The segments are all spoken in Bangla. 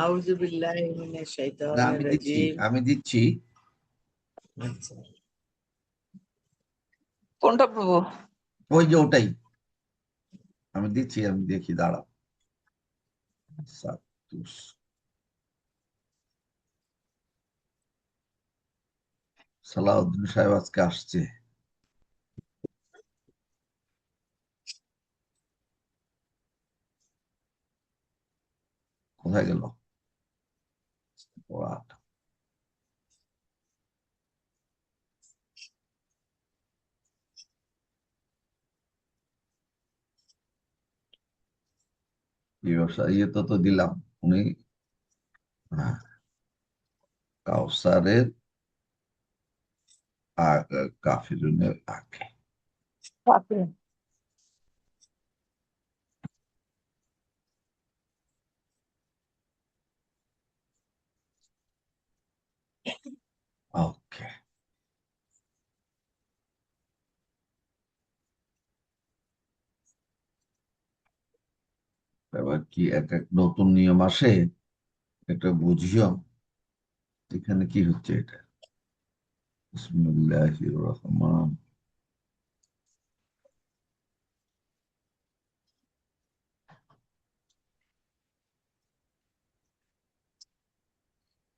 আউযু বিল্লাহি মিনাশ না, শাইতানির রাজিম। আমি দিচ্ছি। আচ্ছা, কোনটা প্রভু? ওই যে ওটাই আমি দিচ্ছি, আমি দেখি, দাঁড়াও। সাতুস। সালাউদ্দিন সাহেব আজকে আসছে। কোথায় গেল পড়াটা? ইয়ে তো দিলাম। উনি হ্যাঁ, কাউসারের কাফিরুনের আগে। ওকে, এবার কি একটা নতুন নিয়ম আসে, এটা বুঝিও। এখানে কি হচ্ছে এটা? বিসমিল্লাহির রহমান।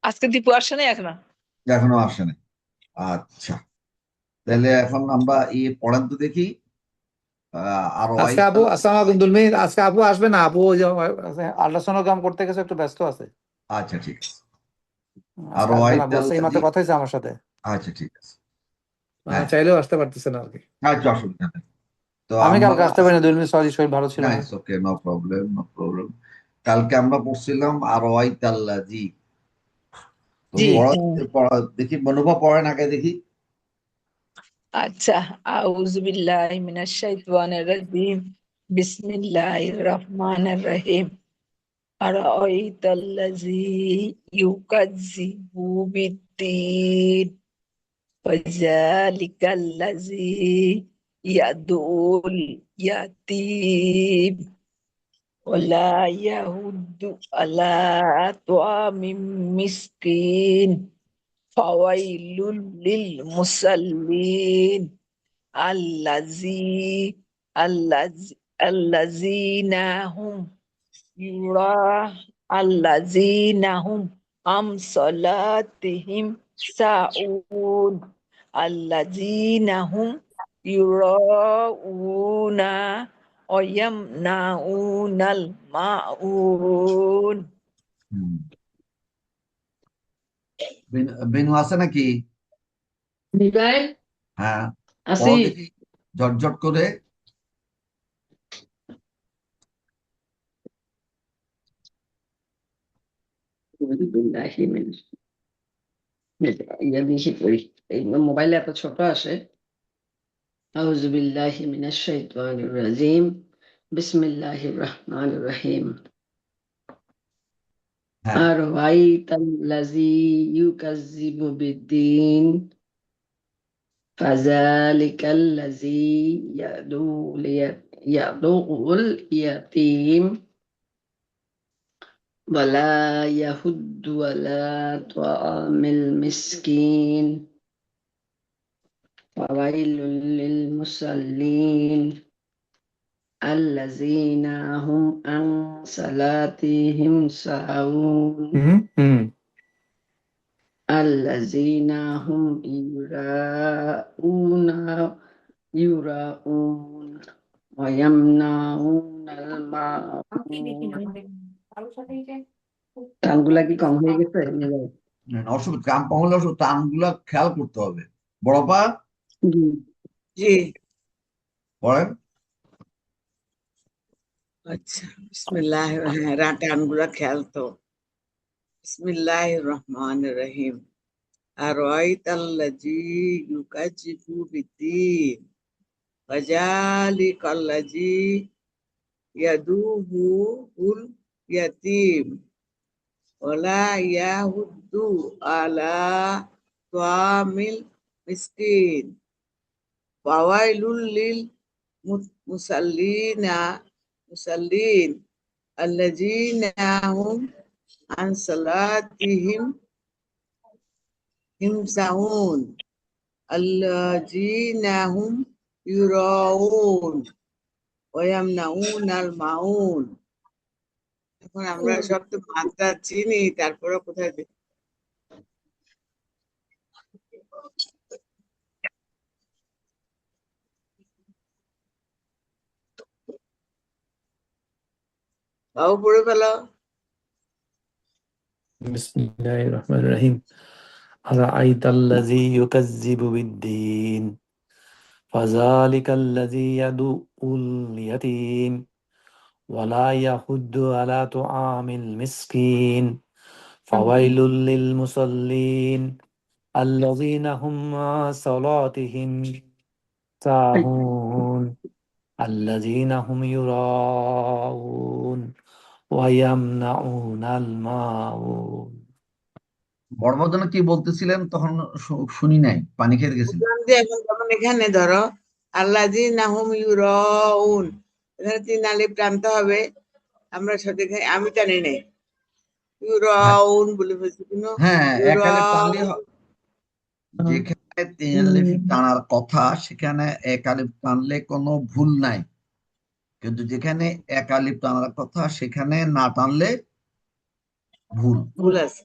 আজকে দীপু আসে নাই এখনো? এখনো আসেনি। আচ্ছা, তাহলে এখন আমরা পড়েন তো দেখি। আরো আজকে আপু, আসসালামু আলাইকুম দুলমি, আজকে আপু আসবে না? আপু ওই যে আল্ট্রাসোনোগ্রাম করতে গেছে, একটু ব্যস্ত আছে। আচ্ছা, ঠিক আছে। আজকে আরো আসবে না বলছে, এই মাত্র কথা হয়েছে আমার সাথে। আচ্ছা, ঠিক আছে। হ্যাঁ, চাইলেও আসতে পারতেছে না আর কি। আচ্ছা, অসুবিধা নেই। তো আমি আমরা কালকে আসতে পারি না দুলমি, সরি, শরীর ভালো ছিল না। ওকে, নো প্রবলেম, নো প্রবলেম। কালকে আমরা পড়ছিলাম আর ওয়াইতাল্লাজি। তো জি। দেখি, মনোভা পড়েন আগে দেখি। আচ্ছা, আউযু বিল্লাহি মিনাশ শাইতানির রাজিম। বিসমিল্লাহির রহমানির রহিম। আরাআইতাল্লাযী ইউকাযযিবু বিদ্দীন ফাযালিকাল্লাযী ইয়াদুল ইয়াতীম ওয়ালা ইয়াহুদ্দু আলা তুআমিম মিসকিন ফাওয়াইলুল লিল মুসাল্লিন আল্লাযী আল্লাযী আল্লাযীনা হুম ইউরা আল্লাযীনা হুম আম সালাতিহিম সাউন আল্লাযীনা হুম ইউরাউনা ওয়া ইয়ামনাউনাল মাউন। হুম। বেনু আছে নাকি? বিদায় হ্যাঁ, আসি। পড়ো দেখি ঝটঝট করে। বিল্লাহি মিনাশ ইয়া বেশি পড়ি, এই মোবাইলে এত ছোট আসে। আউযু বিল্লাহি মিনাশ শাইতানির রাজিম। বিসমিল্লাহির রহমানির রহিম। হ্যাঁ, আর ওয়াইতাল্লাযী ইউকাযযিবু বিদ্দীন ফাযালিকাল্লাযী ইয়াদুল ইয়াতীম ওয়ালা ইয়াহুদ্দু আলা তুআমিল মিসকিন ফাওয়াইলুল লিল মুসাল্লিন আল্লাযীনা হুম আন সালাতিহিম সাহুন আল্লাযীনা হুম ইউরাউন ওয়া ইয়ামনাউনাল মাউন। টানগুলা কি কম হয়ে গেছে? অসুবিধা, কাম পাহলে টানগুলা খেয়াল করতে হবে। বড়পা জি। জি। পড়েন। আচ্ছা, বিসমিল্লাহির, হ্যাঁ, টানগুলা খেয়াল তো। বিসমিল্লাহির রহমানির রহিম। আরাআইতাল্লাযী ইউকাযযিবু বিদ্দীন ফাযালিকাল্লাযী ইয়াদুল ইয়াতীম ওয়ালা ইয়াহুদ্দু আলা তুআমিল মিসকিন ফাওয়াইলুল লিল মুসাল্লিন আল্লাযীনা হুম আন সালাতিহিম হিম সাহুন আল্লাযীনা হুম ইউরাউন ওয়া ইয়ামনাউনাল মাউন। এখন আমরা সব তো মাত্রা চিনি, তারপরে কোথায় তাও পড়ে ফেলো। বিসমিল্লাহিররহমানিররহিম। আরাআইতাল্লাযী ইউকাযযিবু বিদ্দীন ফাযালিকাল্লাযী ইয়াদুউল ইয়াতীম ওয়া লা ইয়াহুদ্দু আলা তুআমিল মিসকিন ফাওয়াইলুল লিল মুসাল্লিন আল্লাযীনা হুম আন সালাতিহিম সাহুন আল্লাযীনা হুম ইউরাউন ওয়া ইয়ামনাউনাল মাউন। বড়বদনে কি বলতেছিলেন তখন শুনি নাই, পানি খেতে গেছিলেন। বললাম যে এখন যখন এখানে ধরো আল্লাযীনা হুম ইউরাউন, এখানে 3 আলিফ টানতে হবে। আমরা সঠিক আমি টানি নাই, ইউরাউন বলে ফেলছি কিন্তু হ্যাঁ, এক আলিফ টানলে ইউরাউন। যেখানে 3 আলিফ টানার কথা সেখানে এক আলিফ টানলে কোনো ভুল নাই, কিন্তু যেখানে এক আলিফ টানার কথা সেখানে না টানলে ভুল ভুল আছে।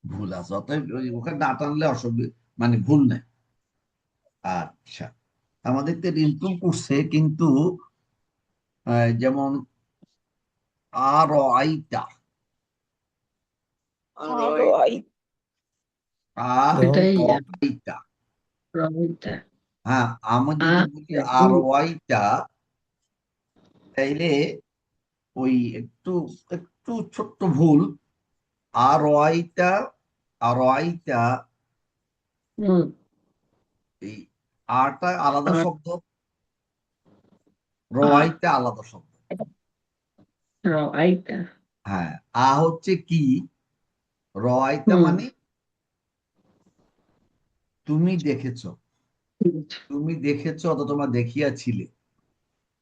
ভুল আছে। অতএব ওখানে না টানলে অসুবিধা, মানে ভুল নাই। আচ্ছা, আমাদের তো ইমপ্রুভ করছে, কিন্তু যেমন আর আইটা আর এটাই আইটা, রবিটা হ্যাঁ আমি যদি বলি আর ওয়াইটা, তাইলে ওই একটু একটু ছোট্ট ভুল। আর ওয়াইটা, আর ওয়াইটা, এই আরটা আলাদা শব্দ, রওয়াইটা আলাদা শব্দ। রবিটা হ্যাঁ, আ হচ্ছে কি, রওয়াইতা মানে তুমি দেখেছো, তুমি দেখেছো অথবা তোমরা দেখিয়াছিলে।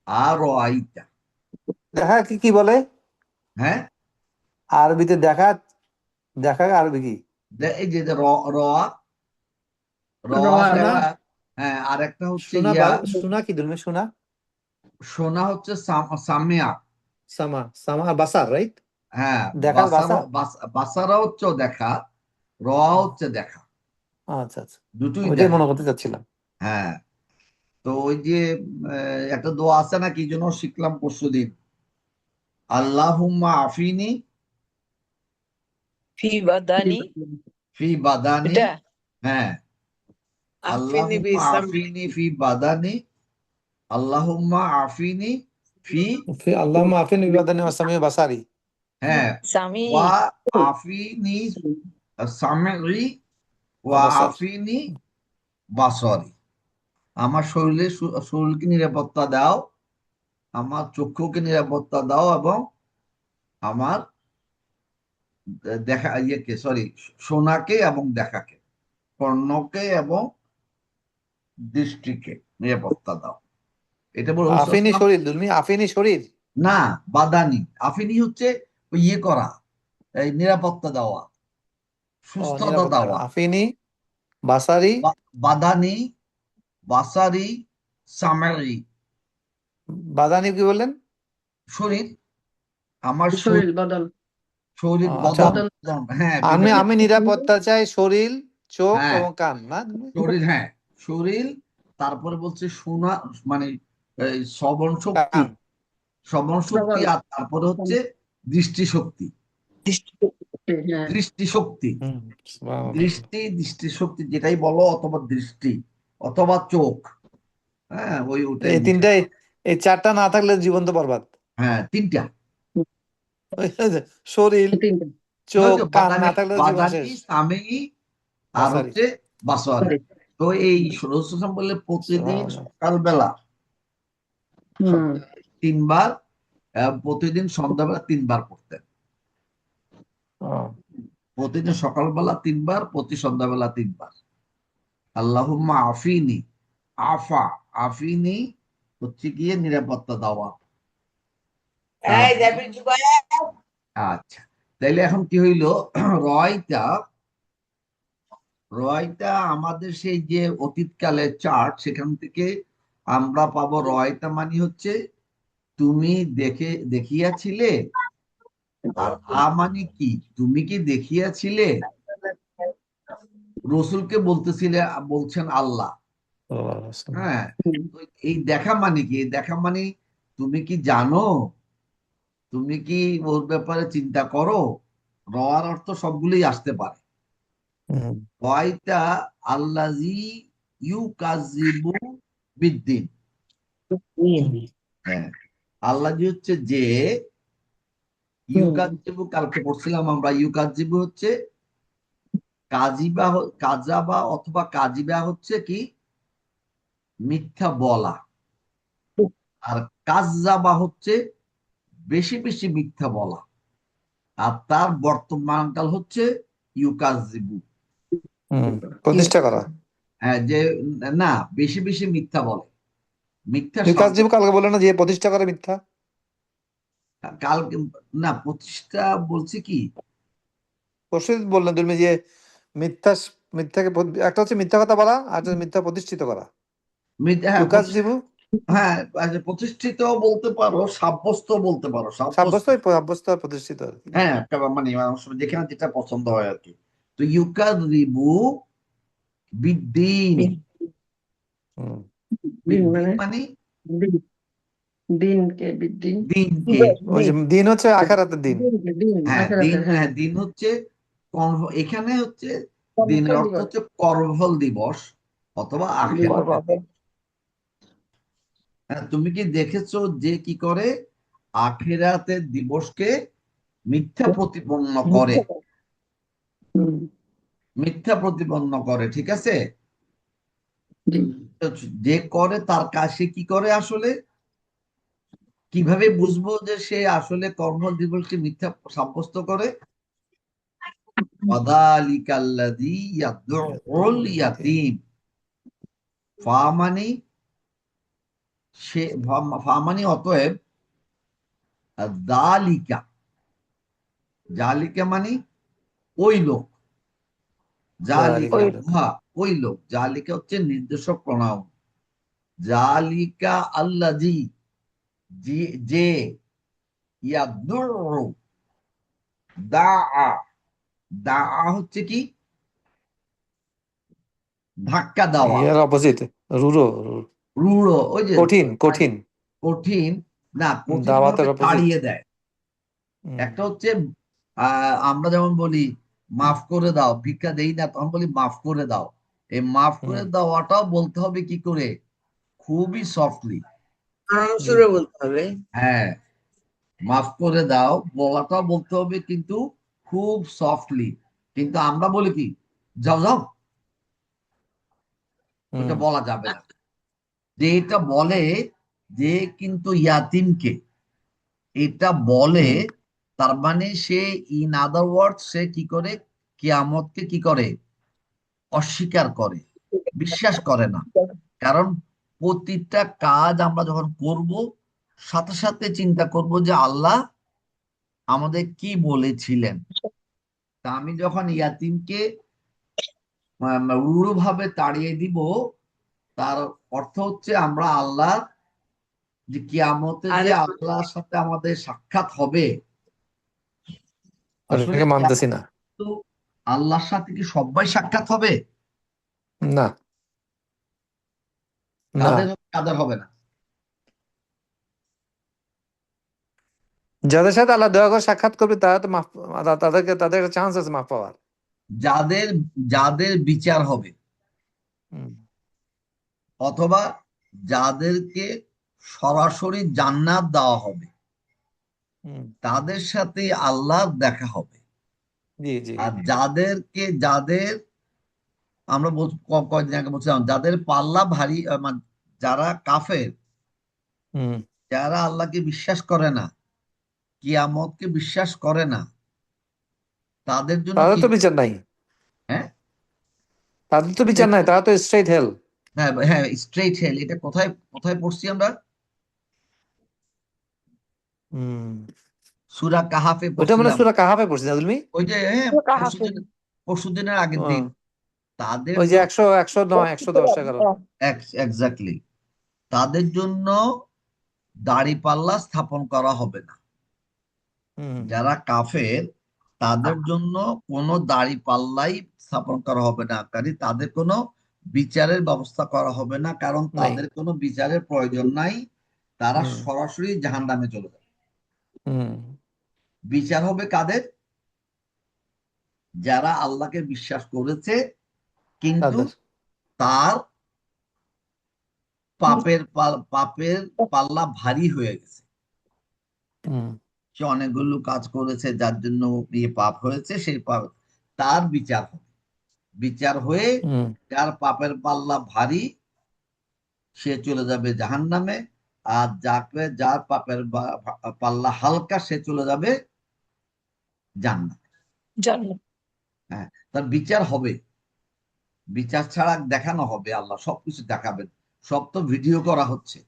আর রওয়াইতা, দেখা কি কি বলে হ্যাঁ, আরবিতে? দেখা, দেখা আরবি কি? এই যে রওয়া, রওয়া রওয়া। দেখা। হ্যাঁ, আর একটা হচ্ছে শোনা ইয়া, শোনা কি ধর্মে শোনা? শোনা হচ্ছে সামিয়া। সামা, সামা আর বাসার, রাইট? হ্যাঁ, দেখার বাসা। বাসারা হচ্ছে দেখা, রওয়া হচ্ছে দেখা, আচ্ছা আচ্ছা, দুটোই ওইটাই দেখা। মনে করতে চাচ্ছিলাম। হ্যাঁ, তো ওই যে একটা দোয়া আছে না, কি জন্য শিখলাম পরশুদিন, আল্লাহুম্মা আফিনি ফি বাদানি, ফি বাদানি। এটা হ্যাঁ, আফিনি আল্লাহুম্মা বিসাম আফিনি ফি বাদানি, আল্লাহুম্মা আফিনি ফি, আল্লাহুম্মা আফিনি বিবাদানি ওয়া সামি বাসারি। হ্যাঁ, সামি ওয়া আফিনি সামঈ ওয়া বাসার। আফিনি বাসরি। আমার শরীরকে নিরাপত্তা দাও, আমার চক্ষুকে নিরাপত্তা দাও, এবং আমার দেখা ইয়েকে, সরি, শোনাকে এবং দেখাকে, কর্ণকে এবং দৃষ্টিকে নিরাপত্তা দাও। এটা বলে আফিনি শরীর, তুমি আফিনি শরীর না, বাদানি। আফিনি হচ্ছে ওই ইয়ে করা, এই নিরাপত্তা দেওয়া, ও সুস্থতা নিরাপত্তা। দেওয়া। আফিনি বাসারি, বাদানি, বাসারি, সামারি। বাদানি কি বললেন? শরীর, আমার শরীর বদল শরীর আচ্ছা, বদন, হ্যাঁ আমি বিভিন্ন, আমি নিরাপত্তা চাই শরীর, চোখ হ্যাঁ এবং কান, না? শরীর, হ্যাঁ শরীর, তারপরে বলছে শোনা, মানে এই শ্রবণ শক্তি, কান। শ্রবণ শক্তি, প্রবল। আর তারপরে হচ্ছে দৃষ্টিশক্তি, হ্যাঁ দৃষ্টিশক্তি, হুম, দৃষ্টিশক্তি যেটাই বলো, অথবা দৃষ্টি অথবা চোখ। হ্যাঁ, ওটাই এই বুঝে। তিনটাই, এই চারটা না থাকলে জীবন তো বরবাদ। হ্যাঁ, তিনটা। ওই যে শরীর, তিনটা চোখ, কান না বাদানি, থাকলে জীবন বাদানি, শেষ। সামেই, আর বাসারি। হচ্ছে বাসওয়ারি। তো এই রসুল বললে প্রতিদিন সুবহানাল্লাহ। সকালবেলা হুম 3 বার, প্রতিদিন সন্ধ্যাবেলা 3 বার পড়তেন। ও, প্রতিদিন সকালবেলা 3 বার, প্রতি সন্ধ্যাবেলা 3 বার। আল্লাহুম্মা আফিনি, আফা, আফিনি হচ্ছে গিয়ে নিরাপত্তা দেওয়া। এই যাবি চুপ। আচ্ছা, তাইলে এখন কি হইল, রয়টা রয়টা আমাদের সেই যে অতীতকালের চার্ট, সেখান থেকে আমরা পাবো রয়টা মানে হচ্ছে তুমি দেখিয়াছিলে। আর মানে কি, তুমি কি দেখিয়াছিলে, রসুলকে বলছেন আল্লাহ। হ্যাঁ, তো এই দেখা মানে কি, এই দেখা মানে তুমি কি জানো, তুমি কি ওর ব্যাপারে চিন্তা করো। রওয়ার অর্থ সবগুলোই আসতে পারে। ওয়াইটা আল্লাজি ইউকাযিবু বিদ্দিন। হ্যাঁ, আল্লাজি হচ্ছে যে, ইউকাযিবু কালকে পড়ছিলাম আমরা, ইউকাযিবু হচ্ছে কাজাবা অথবা কাজিবা হচ্ছে কি মিথ্যা বলা, আর কাজ্জাবা হচ্ছে বেশি বেশি মিথ্যা বলা। আর তার বর্তমান কাল হচ্ছে ইউকাযিবু। প্রতিষ্ঠা করা। হ্যাঁ, যে না বেশি বেশি মিথ্যা বলে, মিথ্যা বিকাশ শব্দ। জীব কালকে বললেন না যে প্রতিষ্ঠা করে মিথ্যা। কালকে না, প্রতিষ্ঠা বলছে কি, পরশু বললেন তুমি যে মিথ্যা মিথ্যাকে একটা হচ্ছে মিথ্যা কথা বলা, আর একটা হচ্ছে মিথ্যা প্রতিষ্ঠিত করা। হ্যাঁ বিকাশ জীব হ্যাঁ, আচ্ছা, প্রতিষ্ঠিত বলতে পারো, সাব্যস্ত বলতে পারো, সাব্যস্ত সাব্যস্ত আর প্রতিষ্ঠিত আর কি। হ্যাঁ, একটা মানে মানুষ যেখানে যেটা পছন্দ হয় আর কি। তো ইউকাযিবু বিদ্দিন, হুম। দিন বিদ্দিন মানে মানে দিন, দিনকে বিদ্দিন, দিনকে। ওই যে দিন হচ্ছে আখিরাতের দিন। দিনকে দিন হ্যাঁ, আখিরাতের, হ্যাঁ, দিন হচ্ছে এখানে হচ্ছে দিনের কর্মফল অর্থ দিবস, হচ্ছে কর্মফল দিবস অথবা দিবস। আখিরাতের। হ্যাঁ, তুমি কি দেখেছো যে কি করে আখিরাতের দিবসকে মিথ্যা প্রতিপন্ন করে, হুম, মিথ্যা প্রতিপন্ন করে, ঠিক আছে। জি। তো যে করে তার কাজ, সে কি করে আসলে, কিভাবে বুঝবো যে সে আসলে কর্ম দিবসকে মিথ্যা সাব্যস্ত করে। ফাযালিকাল্লাযী ইয়াদউল ইয়াতীম। ফা মানে সে, ফা মানে অতএব, যালিকা, জালিকা মানে ওই লোক, জালিকা ওই উহা, ওই লোক, জালিকা হচ্ছে নির্দেশক প্রণাম। জালিকা আল্লাযী, যে ইয়াদউর, দাআ, দাআ হচ্ছে কি ধাক্কা দেওয়া, এর অপোজিট রুরো, রূঢ়, ওই যে কঠিন কঠিন। কঠিন, না কঠিন ভাবে দাওয়াতের অপোজিট। তাড়িয়ে দেয়। একটা হচ্ছে আমরা যেমন বলি মাফ করে দাও, ভিক্ষা দেই না তখন বলি মাফ করে দাও। এই মাফ করে দেওয়াটাও বলতে হবে কি করে, খুবই সফটলি। নরম সুরে বলতে হবে। হ্যাঁ, মাফ করে দাও বলাটাও বলতে হবে কিন্তু খুব সফটলি। কিন্তু আমরা বলি কি, যাও যাও, ওটা বলা যাবে না। যে এটা বলে, যে কিন্তু ইয়াতিমকে এটা বলে, তার মানে সে, ইন আদার ওয়ার্ড, সে কি করে কিয়ামতকে কি করে, অস্বীকার করে, বিশ্বাস করে না। কারণ প্রতিটা কাজ আমরা যখন করব, সাথে সাথে চিন্তা করব যে আল্লাহ আমাদের কি বলেছিলেন। তা আমি যখন ইয়াতিমকে রূঢ়ভাবে তাড়িয়ে দিব, তার অর্থ হচ্ছে আমরা আল্লাহ, যে কিয়ামতে যে আরে আল্লাহর সাথে আমাদের সাক্ষাৎ হবে, আসলে ওটাকে মানতেছি না। তো আল্লাহর সাথে কি সবাই সাক্ষাৎ হবে, না না, কাদের কাদের হবে না। যাদের সাথে আল্লাহ দয়া করে সাক্ষাৎ করবে তারা তো মাফ, তাদের একটা চান্স আছে মাফ পাওয়ার। যাদের যাদের বিচার হবে, হুম, অথবা যাদেরকে সরাসরি জান্নাত দেওয়া হবে, হুম, তাদের সাথে আল্লাহ দেখা হবে। জি জি, আর যাদের আমরা কয়েকদিন আগে বলছিলাম, যাদের পাল্লা ভারী, যারা কাফের, হুম, যারা আল্লাহকে বিশ্বাস করে না, কিয়ামতকে বিশ্বাস করে না, তাদের জন্য তাদের কি, তো বিচার নাই, হ্যাঁ, তাদের তো বিচার নাই, তারা তো স্ট্রেট হেল। হ্যাঁ হ্যাঁ, স্ট্রেইট হেল। এটা কোথায় কোথায় পড়ছি আমরা, হুম, সূরা কাহাফে ওইটা মানে পড়ছিলাম, সূরা কাহাফে পড়ছি না তুমি? ওই যে সূরা কাহাফে। পরশুদিনের আগের দিন। তাদের ওই যে জন্য 109, 110, 11। এক্স্যাক্টলি, তাদের জন্য দাড়িপাল্লা স্থাপন করা হবে না। হুম যারা কাফের তাদের জন্য কোনো দাড়িপাল্লাই স্থাপন করা হবে না, কারণ তাদের কোনো বিচারের ব্যবস্থা করা হবে না, কারণ নাই। তাদের কোনো বিচারের প্রয়োজন নাই। তারা হুম সরাসরি জাহান্নামে চলে যাবে। হুম বিচার হবে কাদের? যারা আল্লাহকে বিশ্বাস করেছে কিন্তু তাদের। তার পাপের পাল্লা ভারী হয়ে গেছে। হুম সে অনেকগুলো কাজ করেছে যার জন্য পাপ হয়েছে, সেই পাপ তার বিচার হবে। বিচার হয়ে হুম যার পাপের পাল্লা ভারী সে চলে যাবে জাহান্নামে, আর যার পাপের পাল্লা হালকা সে চলে যাবে জান্নাতে। জান্নাত। হ্যাঁ, তার বিচার হবে। বিচার ছাড়া দেখানো হবে, আল্লাহ সবকিছু দেখাবেন। সব তো ভিডিও করা হচ্ছে,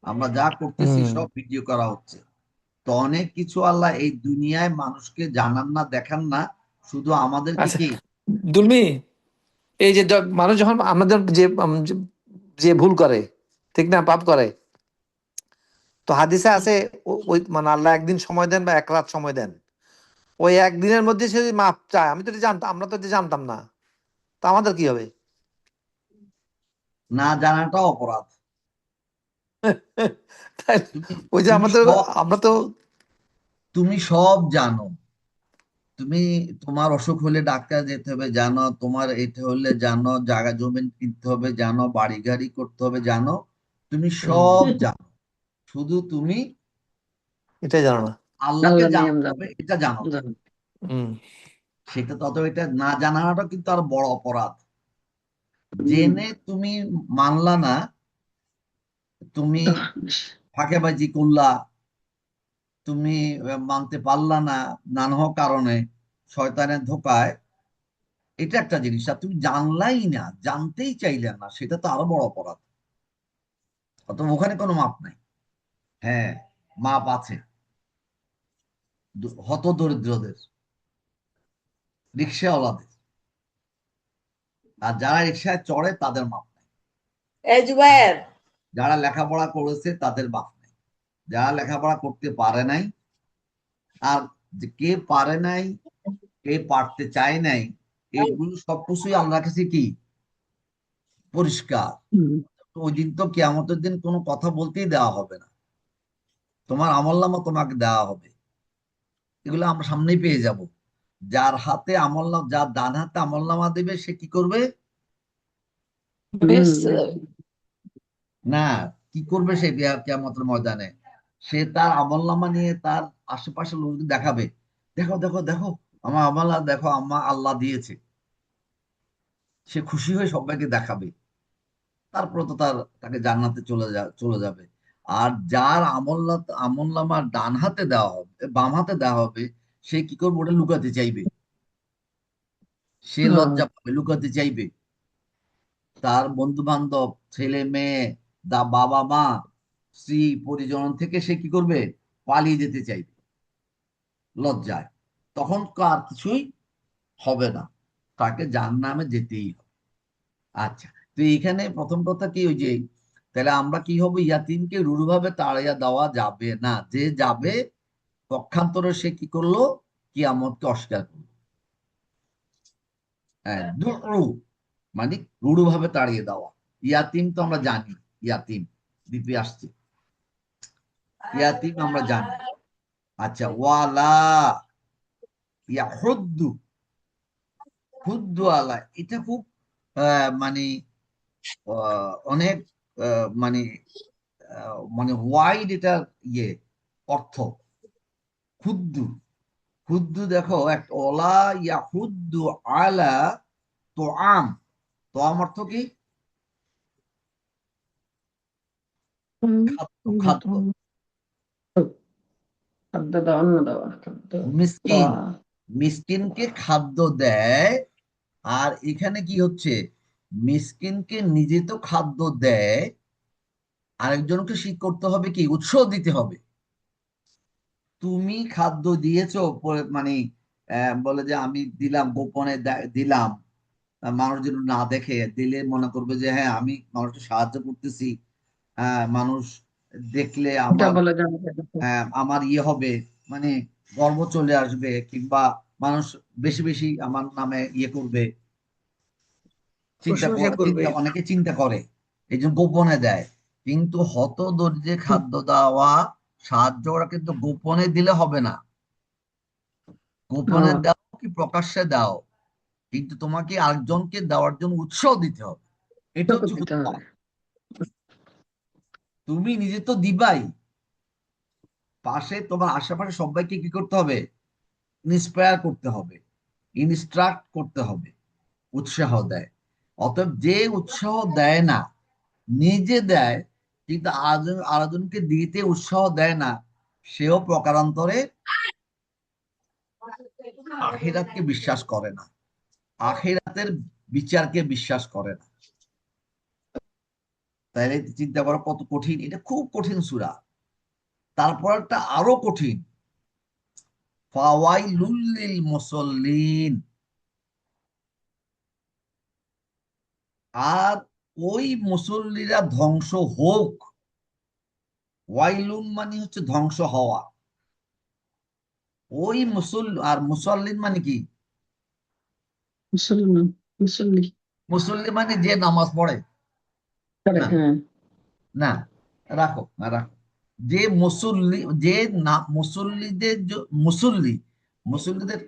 আমরা যা করতেছি হুম সব ভিডিও করা হচ্ছে। তো অনেক কিছু আল্লাহ এই দুনিয়ায় মানুষকে জানান না, দেখান না, শুধু আমাদেরকে আচ্ছা কি দুলমি, এই যে মানুষ যখন আমাদের যে যে ভুল করে, ঠিক না, পাপ করে, তো হাদিসে আছে ওই মানে আল্লাহ একদিন সময় দেন বা এক রাত সময় দেন। ওই একদিনের মধ্যে সে যদি মাপ চায়, আমি তো এটা জানতাম, আমরা তো এটা জানতাম না, তো আমাদের কি হবে? না জানাটা অপরাধ। তাই তুমি ওই যে তুমি আমাদের, সব আমরা তো তুমি সব জানো। তুমি তোমার অসুখ হলে ডাক্তার যেতে হবে জানো, তোমার এটা হলে জানো, জায়গা জমি কিনতে হবে জানো, বাড়ি গাড়ি করতে হবে জানো, তুমি সব জানো। শুধু তুমি এটাই জানো না। আল্লাহকে আল্লাহ নিয়ম জানতে জানো হবে এটা জানো না। জানো। হম সেটা তত, এটা না জানাটা কিন্তু আর বড় অপরাধ। হুম। জেনে তুমি মানলা না, তুমি ফাঁকেবাজি করলা, তুমি মানতে পারলা না নানা কারণে, শয়তানের ধোকায়, এটা একটা জিনিস। আর তুমি জানলাই না, জানতেই চাইলে না, সেটা তো আরো বড় অপরাধ। অথবা ওখানে কোনো মাপ নাই। হ্যাঁ, মাপ আছে হত দরিদ্রদের, রিক্সাওয়ালাদের, আর যারা রিক্সায় চড়ে তাদের মাপ নাই। এই জুবায়ের, যারা লেখাপড়া করেছে তাদের মাপ নাই। যারা লেখাপড়া করতে পারে নাই, আর কে পারে নাই, কে পারতে চায় নাই, এগুলো সবকিছুই আল্লাহর কাছে কি পরিষ্কার। হুম। ওই দিন তো কিয়ামতের দিন কোনো কথা বলতেই দেওয়া হবে না, তোমার আমলনামা তোমাকে দেওয়া হবে। এগুলো আমরা সামনেই পেয়ে যাব। যার হাতে আমলনামা, যার ডান হাতে আমলনামা দেবে সে কি করবে? বেহেশতে যাবে। না, কি করবে সে কিয়ামতের ময়দানে? সে তার আমলনামা নিয়ে তার আশেপাশে লোককে দেখাবে, দেখো দেখো দেখো আমার আমল, দেখো আমার আল্লাহ দিয়েছে। সে খুশি হয়ে সবাইকে দেখাবে। তারপর তো তাকে জান্নাতে চলে যাবে। আর যার আমলনামা ডান হাতে দেওয়া হবে, বাম হাতে দেওয়া হবে, সে কি করবে? ওটা লুকাতে চাইবে, সে হ্যাঁ। লজ্জা পাবে, লুকাতে চাইবে। তার বন্ধু বান্ধব, ছেলে মেয়ে, বাবা মা, স্ত্রী পরিজন থেকে সে কি করবে? পালিয়ে যেতে চাইবে লজ্জায়। তখন আর কিছুই হবে না, তাকে জাহান্নামে যেতেই হবে। আচ্ছা, তো এখানে প্রথম কথা কি, ওই যে তাহলে আমরা কি হবে? ইয়াতিমকে রূঢ়ভাবে তাড়িয়ে দেওয়া যাবে না। যে যাবে পক্ষান্তরে সে কি করলো? কিয়ামতকে অস্বীকার করলো। হ্যাঁ, দুরু মানে রূঢ়ভাবে তাড়িয়ে দেওয়া। ইয়াতিম তো আমরা জানি, ইয়াতিম দ্বীপে আসছে, ইয়াতিম আমরা জানি। আচ্ছা, ওয়ালা ইয়াহুদ্দু, হুদ্দু আলা, এটা খুব মানে অনেক মানে মানে ওয়াইড এটা, ইয়ে অর্থ। হুদ্দু, হুদ্দু দেখো, একটা ওলা ইয়াহুদ্দু আলা তো আম, তো অর্থ কি? খাদ্য, খাদ্য। খাদ্য দেওয়া, অন্ন দেওয়া, খাদ্য মিসকিন, দেওয়া। মিসকিনকে খাদ্য দেয়। আর এখানে কি হচ্ছে? মিসকিনকে নিজে তো খাদ্য দেয়, আরেকজনকে করতে হবে কি? উৎসাহ দিতে হবে। তুমি খাদ্য দিয়েছো মানে বলে যে আমি দিলাম, গোপনে দিলাম, মানুষ যেন না দেখে, দিলে মনে করবে যে হ্যাঁ আমি মানুষকে সাহায্য করতেছি, মানুষ দেখলে এটা আমার বলা যাবে না। আমার ইয়ে হবে, মানে গর্ব চলে আসবে, কিংবা মানুষ বেশি বেশি আমার নামে ইয়ে করবে, প্রশংসা করবে। অনেকে চিন্তা করে, এই জন্য গোপনে দেয়। কিন্তু হতদরিদ্রে খাদ্য দেওয়া, সাহায্য করা কিন্তু গোপনে দিলে হবে না। গোপনে দাও কি প্রকাশ্যে দাও, কিন্তু তোমাকে আরেকজনকে দেওয়ার জন্য উৎসাহ দিতে হবে। এটা হচ্ছে দিতে হুদা। হবে। তুমি নিজে তো দিবাই, পাশে তোমার আশেপাশে সবাইকে কি করতে হবে? ইন্সপায়ার করতে হবে, ইনস্ট্রাক্ট করতে হবে, উৎসাহ দেয়। অতএব যে উৎসাহ দেয় না, নিজে দেয় কিন্তু আরেকজনকে দিতে উৎসাহ দেয় না, সেও প্রকারান্তরে আখিরাতকে বিশ্বাস করে না, আখিরাতের বিচারকে বিশ্বাস করে না। তাইলে চিন্তা করো কত কঠিন, এটা খুব কঠিন সূরা। তারপর একটা আরো কঠিন, ফাওয়াইলুল লিল মুসাল্লিন। আর ওই মুসল্লিরা ধ্বংস হোক। ওয়াইলুন মানে হচ্ছে ধ্বংস হওয়া। ওই আর মুসল্লিন মানে কি? মুসলমান, মুসল্লি মুসল্লি মানে যে নামাজ পড়ে করে, না, হ্যাঁ। না, রাখো না, রাখো। যে মুসল্লি, যে না মুসল্লিদের মুসল্লি, মুসল্লিদের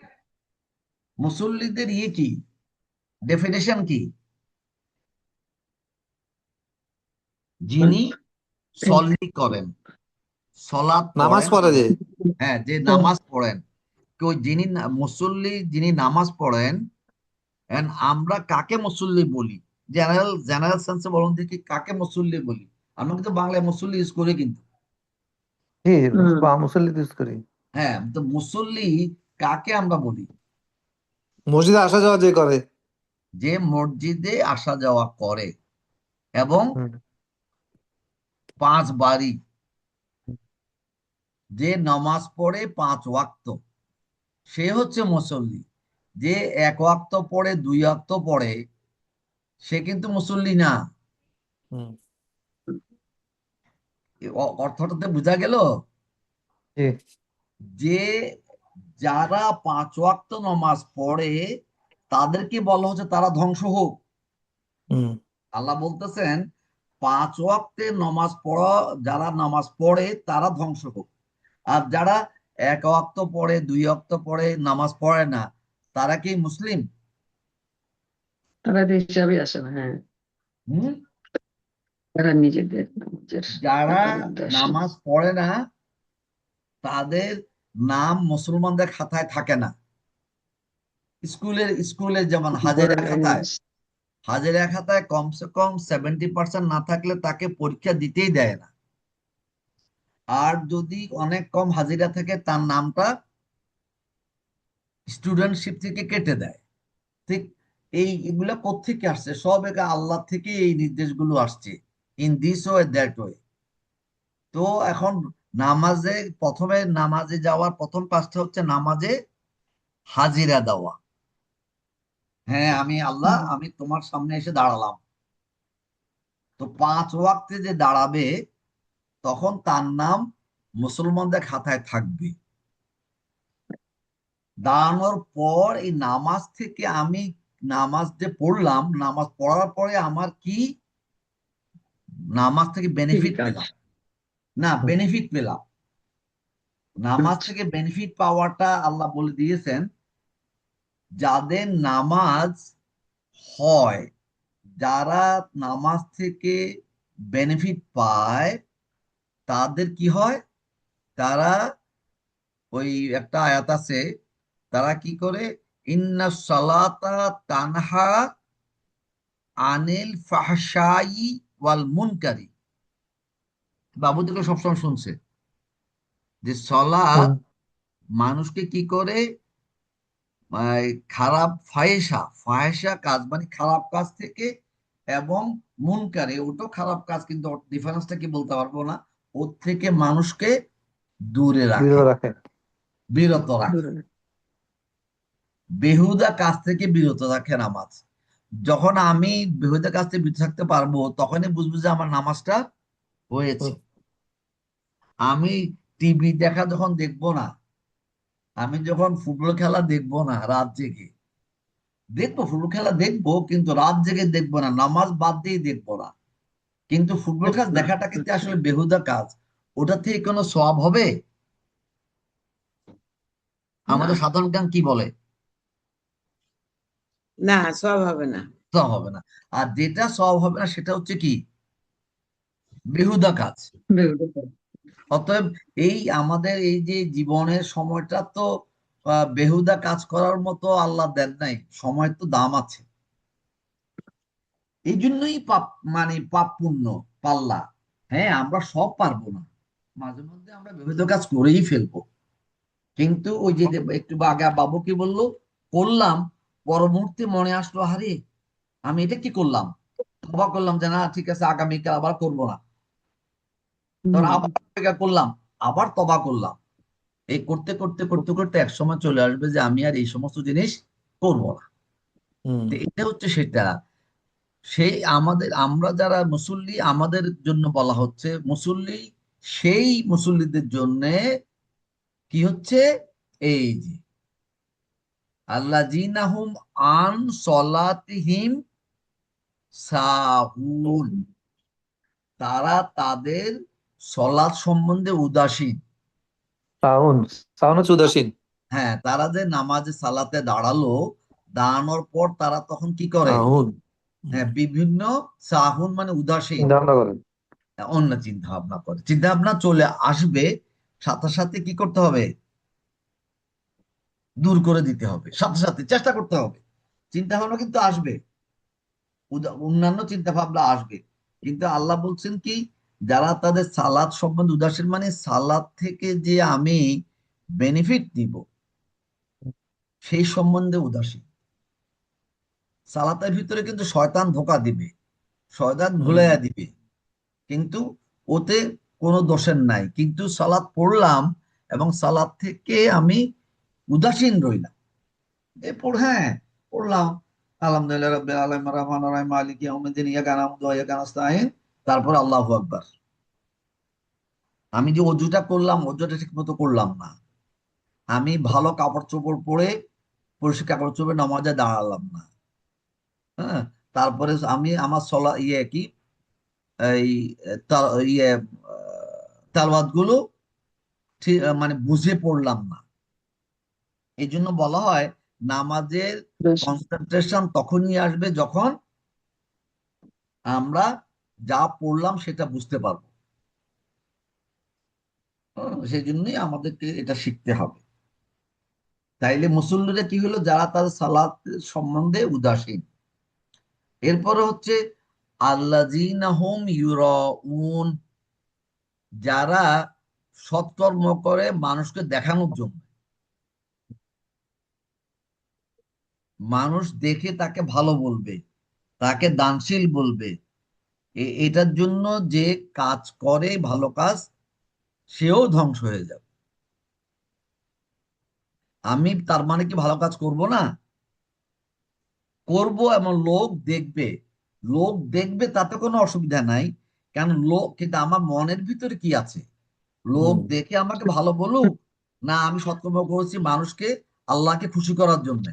মুসল্লিদের ইয়ে কি, ডেফিনেশন কি? যিনি সল্লি করেন, সলাৎ নামাজ পড়েন, পড়ে যে। হ্যাঁ, যে নামাজ পড়েন। কেউ যিনি মুসল্লি, যিনি নামাজ পড়েন। And আমরা কাকে মুসল্লি বলি? জেনারেল জেনারেল সেন্সে বলুন দেখি, কাকে মুসল্লি বলি? আমরা কিন্তু বাংলায় মুসল্লি ইউজ করি কিন্তু। জি, হুম। মুসল্লি ইউজ করি। হ্যাঁ, তো মুসল্লি কাকে আমরা বলি? মসজিদে আসা যাওয়া যে করে। যে মসজিদে আসা যাওয়া করে এবং হুম। 5 বারই, যে নামাজ পড়ে 5 ওয়াক্ত, সে হচ্ছে মুসল্লি। যে 1 ওয়াক্ত পড়ে, 2 ওয়াক্ত পড়ে, সে কিন্তু মুসল্লি না। হুম। অর্থটাতে বোঝা গেল? জি। যে যারা 5 ওয়াক্ত নামাজ পড়ে, তাদেরকে বলা হচ্ছে তারা ধ্বংস হোক। হুম। আল্লাহ বলতেছেন 5 ওয়াক্তে নামাজ পড়া, যারা নামাজ পড়ে তারা ধ্বংস হোক। আর যারা 1 ওয়াক্ত পড়ে, 2 ওয়াক্ত পড়ে, নামাজ পড়ে না, তারা কি মুসলিম? তারা তো হিসাবে আসে না, হ্যাঁ। হুম? তারা নিজেদের নামাজের যারা ব্যাপারে উদাসীন। নামাজ পড়ে না, তাদের নাম মুসলমানদের খাতায় থাকে না। স্কুলের যেমন হাজেরা খাতায়, হাজেরা খাতায় কমসে কম 70% না থাকলে তাকে পরীক্ষা দিতেই দেয় না। আর যদি অনেক কম হাজিরা থাকে, তার নামটা স্টুডেন্টশিপ থেকে কেটে দেয়। ঠিক এগুলা কোত্থেকে আসছে? সব একা আল্লাহ থেকে এই নির্দেশগুলো আসছে, in this way that way. তো এখন নামাজে, প্রথমে নামাজে যাওয়ার প্রথম কাজটা হচ্ছে নামাজে হাজিরা দেওয়া। হ্যাঁ, আমি আল্লাহ, আমি তোমার সামনে এসে দাঁড়ালাম। তো 5 ওয়াক্তে যে দাঁড়াবে, তখন তার নাম মুসলমানদের খাতায় থাকবে। দাঁড়ানোর পর এই নামাজ থেকে আমি, নামাজ যে পড়লাম, নামাজ পড়ার পরে আমার কি নামাজ থেকে বেনিফিট পেলাম? না, বেনিফিট পেলাম। নামাজ থেকে বেনিফিট পাওয়াটা আল্লাহ বলে দিয়েছেন, যাদের নামাজ হয়, যারা নামাজ থেকে বেনিফিট পায়, তাদের কি হয়? তারা, ওই একটা আয়াত আছে, তারা কি করে? ইন্না সালাতা তানহা আনিল ফাহশাই ওয়াল মুনকারি। বাবু থেকে সবসময় শুনছে যে সালাত মানুষকে কি করে? খারাপ ফাহেসা, ফাহেসা কাজ মানে খারাপ কাজ থেকে, এবং মুনকারে, ওটাও খারাপ কাজ কিন্তু ডিফারেন্সটা কি বলতে পারবো না, ওর থেকে মানুষকে দূরে রাখে, বিরত রাখে। বিরত রাখে, দূরে। বেহুদা কাজ থেকে বিরত রাখে নামাজ। যখন আমি বেহুদা কাজ থেকে বিরত থাকতে পারবো তখনই বুঝবো যে আমার নামাজটা হয়েছে। হুম। আমি টিভি দেখা যখন দেখবো না, আমি যখন ফুটবল খেলা দেখবো না রাত জেগে, দেখবো ফুটবল খেলা দেখবো কিন্তু রাত জেগে দেখবো না, নামাজ বাদ দিয়ে দেখবো না, কিন্তু ফুটবল খেলা না, দেখাটা কিন্তু আচ্ছা। আসলে বেহুদা কাজ। ওটা থেকে কোনো সওয়াব হবে? না, আমাদের সাধারণ জ্ঞান কি বলে? না, সব হবে না। সওয়াব হবে না। আর যেটা সওয়াব হবে না সেটা হচ্ছে কি? বেহুদা কাজ। বেহুদা। অতএব এই আমাদের এই যে জীবনের সময়টা তো বেহুদা কাজ করার মতো আল্লাহ দেন নাই, সময় তো দাম আছে। এই জন্যই পাপ, মানে পাপ পুণ্য পাল্লা। হ্যাঁ, আমরা সব পারবো না, মাঝে মধ্যে আমরা বেহুদা কাজ করেই ফেলবো। কিন্তু ওই যে একটু আগে বাবু কি বললো, করলাম, পর মুহূর্তে মনে আসলো, আরে আমি এটা কি করলাম, তবা করলাম যে না ঠিক আছে আগামীকাল আবার করবো না। তখন হুম, আবার এটা করলাম, আবার তবা করলাম। এই করতে করতে করতে করতে এক সময় চলে আসবে যে আমি আর এই সমস্ত জিনিস করবো না। হুম। তো এটা হচ্ছে সেটা। সেই আমাদের, আমরা যারা মুসল্লি আমাদের জন্য বলা হচ্ছে, মুসল্লি সেই মুসল্লিদের জন্য কি হচ্ছে, এই যে আল্লাযীনাহুম আন সলাতিহিম সাহুন, তারা তাদের সলাৎ সম্বন্ধে উদাসীন। সাউন, সাউন হচ্ছে উদাসীন। হ্যাঁ, তারা যে নামাজে সালাতে দাঁড়ালো, দাঁড়ানোর পর তারা তখন কি করে? সাহুন। হ্যাঁ, বিভিন্ন, সাহুন মানে উদাসীন, চিন্তা ভাবনা করেন। অন্য চিন্তা ভাবনা করে। চিন্তা ভাবনা চলে আসবে, সাথে সাথে কি করতে হবে? দূর করে দিতে হবে, সাথে সাথে চেষ্টা করতে হবে। চিন্তা ভাবনা কিন্তু আসবে, অন্যান্য চিন্তা ভাবনা আসবে, কিন্তু আল্লাহ বলছেন কি, যারা তাদের সালাত সম্বন্ধে উদাসীন, মানে সালাত থেকে যে আমি বেনিফিট নিব সেই সম্বন্ধে উদাসীন। সালাতের ভিতরে কিন্তু শয়তান ধোঁকা দিবে, শয়তান হুম। ভুলাইয়া দিবে, কিন্তু ওতে কোনো দোষের নাই। কিন্তু সালাত পড়লাম এবং সালাত থেকে আমি উদাসীন রইলাম, এরপর হ্যাঁ পড়লাম আলহামদুলিল্লাহ রাব্বিল আলামিন রহমানির রহিম মালিকি ইয়াউমিদ্দিন ইয়াকা না'বুদু ওয়া ইয়াকা নাস্তাঈন, তারপর আল্লাহু আকবার। আমি যে অজুটা করলাম, অজুটা ঠিক মতো করলাম না, আমি ভালো কাপড় চোপড় পরে পরিষ্কার কাপড় চোপড়ে নামাজে দাঁড়ালাম না। হ্যাঁ, তারপরে আমি আমার সলা ইয়ে কি এই ইয়ে তালাওয়াত গুলো ঠিক মানে বুঝে পড়লাম না। এই জন্য বলা হয় নামাজের বেশ। কনসেন্ট্রেশন তখনই আসবে যখন আমরা যা পড়লাম সেটা বুঝতে পারবো। সেই জন্যই আমাদেরকে এটা শিখতে হবে। তাইলে মুসল্লিরা কি হলো, যারা তাদের সালাত সম্বন্ধে উদাসীন। এরপরে হচ্ছে আল্লাযীনা হুম ইউরাউন, যারা সৎকর্ম করে মানুষকে দেখানোর জন্য, মানুষ দেখে তাকে ভালো বলবে, তাকে দানশীল বলবে, এটার জন্য যে কাজ করে ভালো কাজ, সেও ধ্বংস হয়ে যাবে। আমি তার মানে কি ভালো কাজ করব না? করব, এবং লোক দেখবে, লোক দেখবে তাতে কোনো অসুবিধা নাই। কারণ লোক, কিন্তু আমার মনের ভিতরে কি আছে, লোক হুম। দেখে আমাকে ভালো বলুক, না আমি সৎকর্ম করেছি মানুষকে, আল্লাহকে খুশি করার জন্য,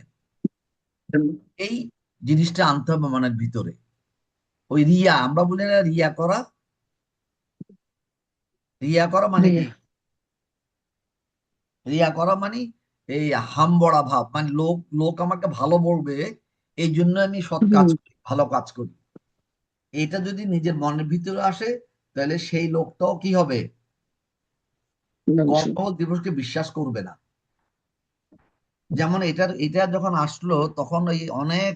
এই জিনিসটা আনতে হবে মনের ভিতরে। ওই রিয়া, আমরা বলি না রিয়া করা, রিয়া করা মানে রিয়া। কি? রিয়া করা মানে এই হামবড়া ভাব, মানে লোক লোক আমাকে ভালো বলবে, এই জন্য আমি সৎ কাজ হুম, করি, ভালো কাজ করি। এটা যদি নিজের মনের ভিতরে আসে, তাহলে সেই লোকটাও কি হবে, ধ্বংস। কর্মফল দিবসকে বিশ্বাস করবে না। যেমন এটা যখন আসলো তখন ওই অনেক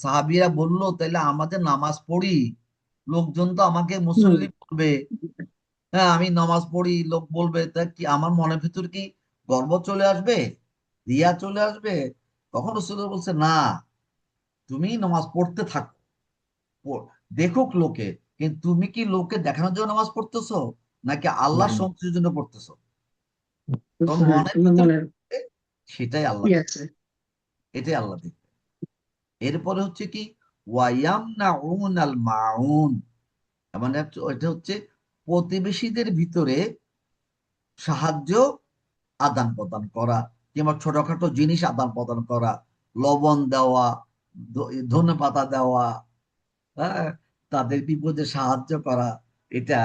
সাহাবিরা বললো, তাহলে আমাদের নামাজ পড়ি, লোকজন তো আমাকে হুম, মুসল্লি বলবে। হ্যাঁ, আমি নামাজ পড়ি, লোক বলবে, তা কি আমার মনের ভিতর কি গর্ব চলে আসবে, রিয়া চলে আসবে? তখন রাসূলুল্লাহ বলছে না, তুমি নামাজ পড়তে থাকো, দেখুক লোকে, কিন্তু তুমি কি লোককে দেখানোর জন্য নামাজ পড়তেছো? নাকি আল্লাহ হুম। সন্তুষ্টির জন্য পড়তেছো? তোর হ্যাঁ, মনের তোমার ভিতরে মনের সেটাই আল্লাহ কি দেখবে, আছে? এটাই আল্লাহ দেখবে। এরপরে হচ্ছে কি ওয়ায়ামনাউনাল মাউন, মানে এটা হচ্ছে প্রতিবেশীদের ভিতরে সাহায্য আদান প্রদান করা, কিংবা ছোটখাটো জিনিস আদান প্রদান করা, লবণ দেওয়া, ধনেপাতা দেওয়া, হ্যাঁ, তাদের বিপদে সাহায্য করা, এটা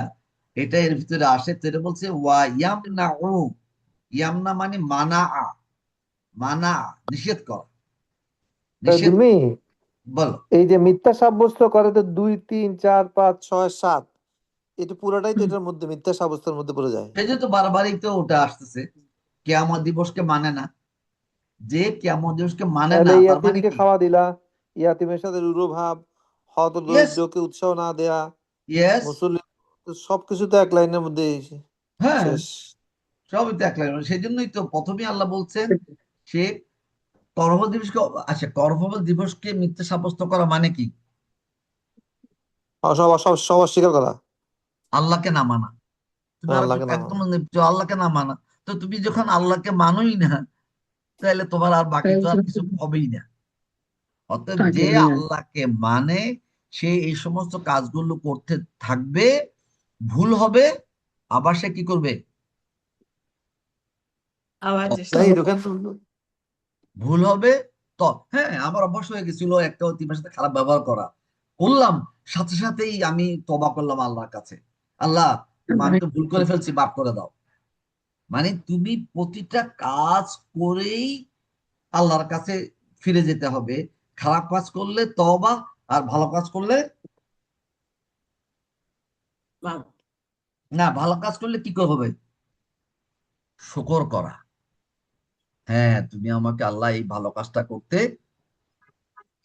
এটা এর ভিতরে আসে। তো এটা বলছে ওয়া ইয়ামনা, ইয়ামনা মানে মানা, মানা নিষেধ করা, নিষেধ। দিলমি, বলো। এই যে মিথ্যা সাব্যস্ত করে তো 2, 3, 4, 5, 6, 7, এটা পুরোটাই তো হুম। এটার মধ্যে মিথ্যা সাব্যস্তের মধ্যে পড়ে যায়। সেই জন্য তো বারবারই তো ওটা আসতেছে, কিয়ামত দিবসকে মানে না। যে কিয়ামত দিবসকে মানে তাহলে না তার মানে ইয়াতিমকে কি? খাওয়া দিলা, ইয়াতিমের সাথে রূঢ় ভাব, হত ইয়েস, দরিদ্রকে উৎসাহ না দেয়া, ইয়েস, মুসল্লি, তো সবকিছু তো এক লাইনের মধ্যে হ্যাঁ, শেষ। সবই তো এক লাইন। সেই জন্যই তো প্রথমেই আল্লাহ বলছেন সে কর্মফল দিবসকে, আচ্ছা কর্মফল দিবসকে মিথ্যা সাব্যস্ত করা মানে কি? সব সব সব অস্বীকার করা। আল্লাহকে না মানা। তুমি আর আল্লাহকে না একদম মানা। আল্লাহকে না মানা। তো তুমি যখন আল্লাহকে মানোই না, তাহলে তোমার আর বাকি তাই তো আর বলছে, কিছু হবেই না। অতএব থাকে যে হ্যাঁ। আল্লাহকে মানে সে এই সমস্ত কাজগুলো করতে থাকবে। ভুল হবে, আবার সে কি করবে? আবার চেষ্টা এই করবো। ঢুকেন। ভুল হবে। তো হ্যাঁ, আমার অভ্যাস হয়ে গেছিল একটা অতিমের সাথে খারাপ ব্যবহার করা, করলাম, সাথে সাথেই আমি তওবা করলাম আল্লাহর কাছে, আল্লাহ আমি তো ভুল করে ফেলছি, মাফ করে দাও। মানে তুমি প্রতিটা কাজ করেই আল্লাহর কাছে ফিরে যেতে হবে। খারাপ কাজ করলে তওবা, আর ভালো কাজ করলে মাফ। না, ভালো কাজ করলে কি করে হবে? শুকর করা। হ্যাঁ, তুমি আমাকে আল্লাহ এই ভালো কাজটা করতে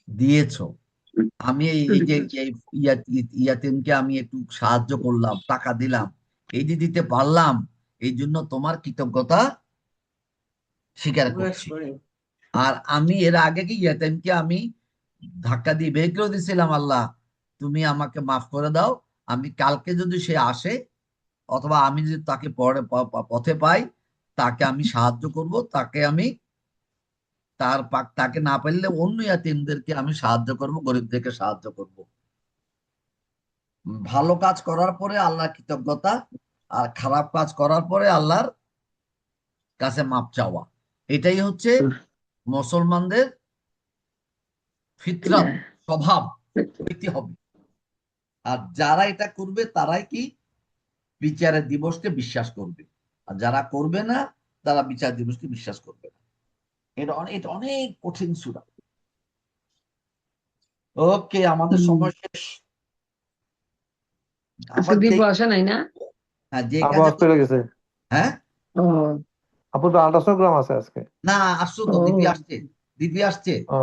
দিয়েছো, আমি এই এই যে এই ইয়াতিমকে আমি একটু সাহায্য করলাম, টাকা দিলাম, এই যে দিতে পারলাম, এই জন্য তোমার কৃতজ্ঞতা স্বীকার প্রকাশ করছি। করে। আর আমি এর আগে কি ইয়াতিমকে আমি ধাক্কা দিয়ে বের করে দিয়েছিলাম, আল্লাহ তুমি আমাকে মাফ করে দাও। আমি কালকে যদি সে আসে, অথবা আমি যদি তাকে পরে পথে পাই, তাকে আমি সাহায্য করব, তাকে আমি তাকে না পারলে অন্য ইয়াতিমদেরকে আমি সাহায্য করব, গরিবদেরকে সাহায্য করব। ভালো কাজ করার পরে আল্লাহর কৃতজ্ঞতা, আর খারাপ কাজ করার পরে আল্লাহর কাছে মাপ চাওয়া, এটাই হচ্ছে মুসলমানদের ফিতরাত, স্বভাব, নীতি হবে। আর যারা এটা করবে তারাই কি বিচারের দিবসকে বিশ্বাস করবে, আর যারা করবে না তারা বিচার দিবসকে বিশ্বাস করবে না। এটা অনেক কঠিন সূরা। ওকে, আমাদের হুম। সময় শেষ। আজকে আমার যে, দীপু আসে নাই না? হ্যাঁ, যে আপু কাজে হসপিটালে গেছে। হ্যাঁ, ও। আপু তো আল্ট্রাসোনোগ্রাম আছে আজকে। না আসছো তো, দিদি ও আসছে, দিদি আসছে। ও,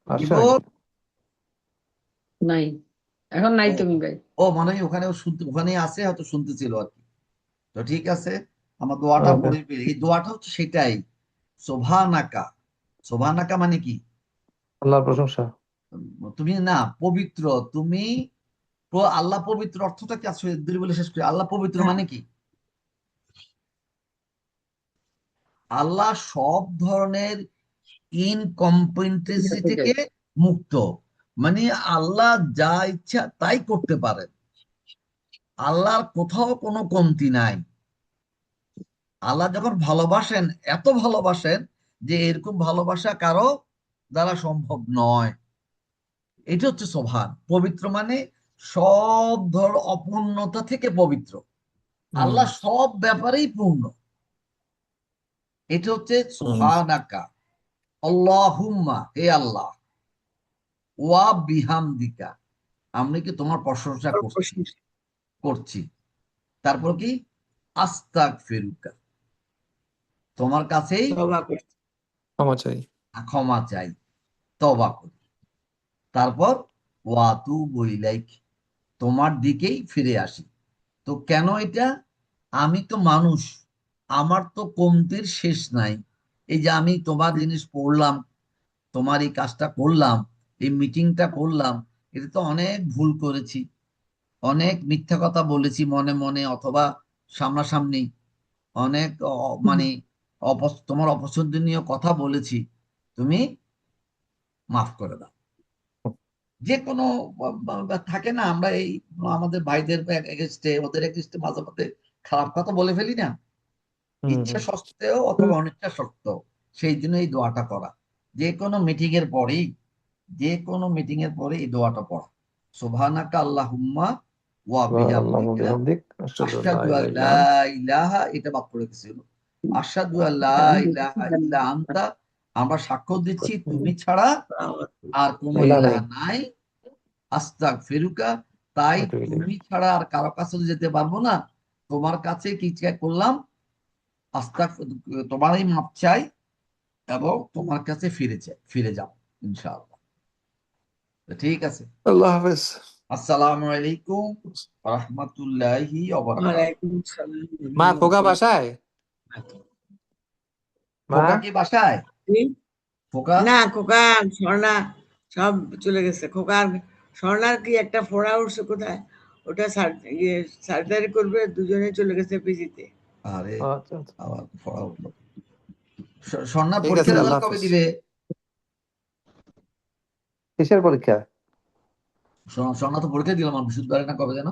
আসছে দিব। নাকি? নাই, এখন নাই ও, তুমি ভাই। ও মনে হয় ওখানে শুনতে, ওখানে আছে হয়তো শুনতেছিল আর কি। তো ঠিক আছে, আমার দোয়াটা ওকে। পড়ে ফেলি। এই দোয়াটা হচ্ছে সেটাই, সোভানাকা। সোভানাকা মানে কি? আল্লাহর প্রশংসা। তুমি না পবিত্র, তুমি আল্লাহ পবিত্র অর্থটা কি আছে দুই বলে শেষ করি। আল্লাহ পবিত্র মানে কি? আল্লাহ সব ধরনের ইনকম্পিটেন্সি থেকে মুক্ত। মানে আল্লাহ যা ইচ্ছা তাই করতে পারেন, আল্লাহর কোথাও কোনো কমতি নাই। আল্লাহ যখন ভালোবাসেন, এত ভালোবাসেন যে এরকম ভালোবাসা কারো দ্বারা সম্ভব নয়। এটা হচ্ছে সোবহান। পবিত্র মানে সব ধর অপূর্ণতা থেকে পবিত্র। হুম। আল্লাহ সব ব্যাপারেই পূর্ণ। এটা হচ্ছে হুম। সুবহানাকা আল্লাহুম্মা, হে আল্লাহ, ওয়া বিহামদিকা, আমি কি তোমার প্রশংসা করছি, করছি। তারপর কি? আস্তাগফিরুকা, তোমার কাছেই তওবা করছি। ক্ষমা চাই। ক্ষমা চাই, তওবা করি। তারপর ওয়াতুবু ইলাইক, তোমার দিকেই ফিরে আসি। তো কেন এটা? আমি তো মানুষ, আমার তো কমতির শেষ নাই। এই যে আমি তোমার জিনিস পড়লাম, তোমার এই কাজটা করলাম, এই মিটিংটা করলাম, এটা তো অনেক ভুল করেছি। অনেক মিথ্যা কথা বলেছি মনে মনে অথবা সামনাসামনি, অনেক মানে তোমার অপছন্দনীয় কথা বলেছি, তুমি মাফ করে দাও। যে কোনো থাকে না, আমরা এই আমাদের ভাইদের এগেস্টে ওদের এগেস্টে মাঝে মাঝে খারাপ কথা বলে ফেলি না, ইচ্ছা সত্ত্বেও অথবা অনিচ্ছা সত্ত্বেও। সেই জন্য এই দোয়াটা করা, যে কোনো মিটিং এর পরেই, যে কোনো মিটিং এর পরে এই দোয়াটা পড়া, সুবহানাকা আল্লাহুম্মা ওয়া বিহামদিকা আশহাদু আল্লা ইলাহা, এটা বাদ পড়ে গেছিল, আশহাদু আল্লা ইলাহা ইল্লা আনতা, আমরা সাক্ষ্য দিচ্ছি তুমি ছাড়া আর কোনো ইলাহ নাই, আস্তাগফিরুকা, তাই তুমি ছাড়া আর কারো কাছে যেতে পারবো না, তোমার কাছে কি করলাম, তোমারই মাপ চাই এবং তোমার কাছে ফিরে যাও ইনশাআল্লাহ। ঠিক আছে, আল্লাহ হাফেজ। আসসালামু আলাইকুম ওয়া রাহমাতুল্লাহি ওয়া বারাকাতুহু। ওয়ালাইকুম সালাম। মা খোকা বাসায়? মা খোকা কি বাসায়? খোকা না, খোকা স্বর্ণা সব চলে গেছে। খোকার স্বর্ণার কি একটা ফোড়া উঠছে কোথায়, ওটা সার্জারি করবে, দুজনে চলে গেছে পিজিতে। আরে আচ্ছা আচ্ছা, আবার পড়া উঠলো। স্বর্ণা ঠিক পরীক্ষা আছে, রেজাল্ট আল্লাহ কবে হাফেজ। দিবে? কিসের পরীক্ষা? স্বর্ণা তো পরীক্ষা দিলাম বৃহস্পতিবারে না কবে যেন?